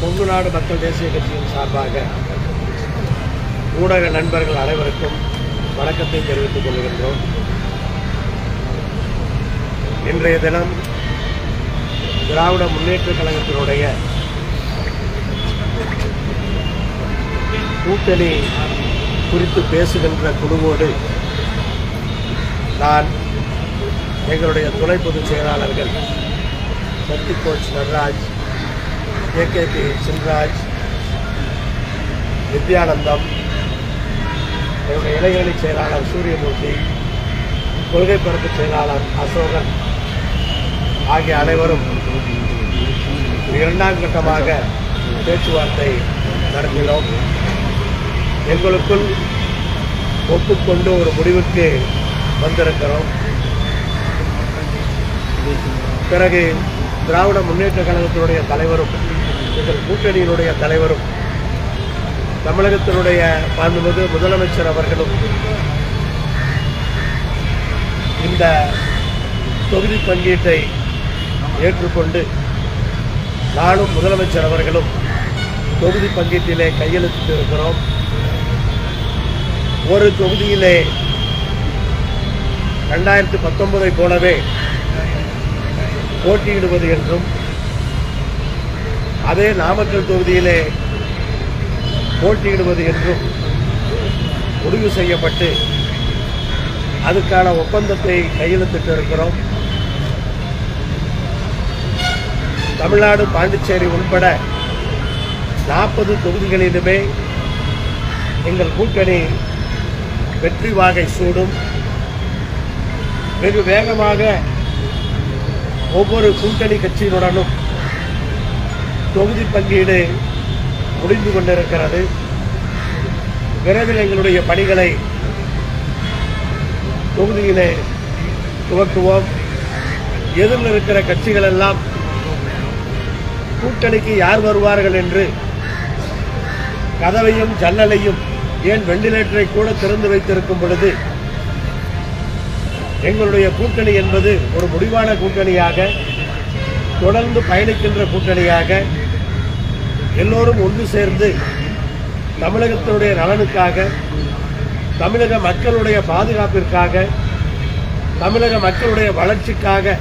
கொங்கு நாடு மக்கள் தேசிய கட்சியின் சார்பாக ஊடக நண்பர்கள் அனைவருக்கும் வணக்கத்தை தெரிவித்துக் கொள்கின்றோம். இன்றைய தினம் திராவிட முன்னேற்றக் கழகத்தினுடைய கூட்டணி குறித்து பேசுகின்ற குழுவோடு நான் எங்களுடைய துணை பொதுச் செயலாளர்கள் சக்தி கோச் நடராஜ், ஏகேபி சின்ராஜ், நித்யானந்தம், என்னுடைய இளைஞரணி செயலாளர் சூரியமூர்த்தி, கொள்கை பரப்பு செயலாளர் அசோகன் ஆகிய அனைவரும் இரண்டாம் கட்டமாக பேச்சுவார்த்தை நடத்தினோம். எங்களுக்குள் ஒப்புக்கொண்டு ஒரு முடிவுக்கு வந்திருக்கிறோம். பிறகு திராவிட முன்னேற்ற கழகத்தினுடைய தலைவரும் எங்கள் கூட்டணியினுடைய தலைவரும் தமிழகத்தினுடைய மாண்புமிகு முதலமைச்சர் அவர்களும் இந்த தொகுதி பங்கீட்டை ஏற்றுக்கொண்டு நானும் முதலமைச்சர் அவர்களும் தொகுதி பங்கீட்டிலே கையெழுத்திட்டு இருக்கிறோம். ஒரு தொகுதியிலே 2019 போலவே போட்டியிடுவது என்றும், அதே நாமக்கல் தொகுதியிலே போட்டியிடுவது என்றும் முடிவு செய்யப்பட்டு அதுக்கான ஒப்பந்தத்தை கையெழுத்திட்டு இருக்கிறோம். தமிழ்நாடு, பாண்டிச்சேரி உட்பட 40 தொகுதிகளிலுமே எங்கள் கூட்டணி வெற்றி வாகை சூடும். வெகு வேகமாக ஒவ்வொரு கூட்டணி கட்சியினுடனும் தொகுதி பங்கீடு முடிந்து கொண்டிருக்கிறது. விரைவில் எங்களுடைய பணிகளை தொகுதியிலே துவக்குவோம். எதிரில் இருக்கிற கட்சிகள் எல்லாம் கூட்டணிக்கு யார் வருவார்கள் என்று கதவையும் ஜன்னலையும் ஏன் வெண்டிலேட்டரை கூட திறந்து வைத்திருக்கும் பொழுது எங்களுடைய கூட்டணி என்பது ஒரு முடிவான கூட்டணியாக, தொடர்ந்து பயணிக்கின்ற கூட்டணியாக, எல்லோரும் ஒன்று சேர்ந்து தமிழகத்தினுடைய நலனுக்காக, தமிழக மக்களுடைய பாதுகாப்பிற்காக, தமிழக மக்களுடைய வளர்ச்சிக்காக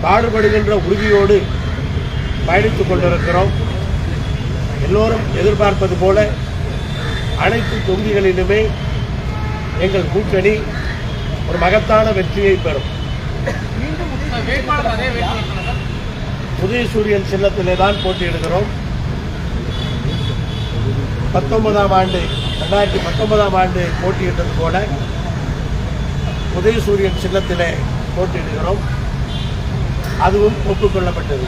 பாடுபடுகின்ற உறுதியோடு பயணித்துக் கொண்டிருக்கிறோம். எல்லோரும் எதிர்பார்ப்பது போல அனைத்து தொகுதிகளிலுமே எங்கள் கூட்டணி ஒரு மகத்தான வெற்றியை பெறும். உதயசூரியன் சின்னத்திலே தான் போட்டியிடுகிறோம். 2019 ஆண்டு போட்டியிட்டது போல உதயசூரியன் சின்னத்திலே போட்டியிடுகிறோம். அதுவும் ஒப்புக்கொள்ளப்பட்டது.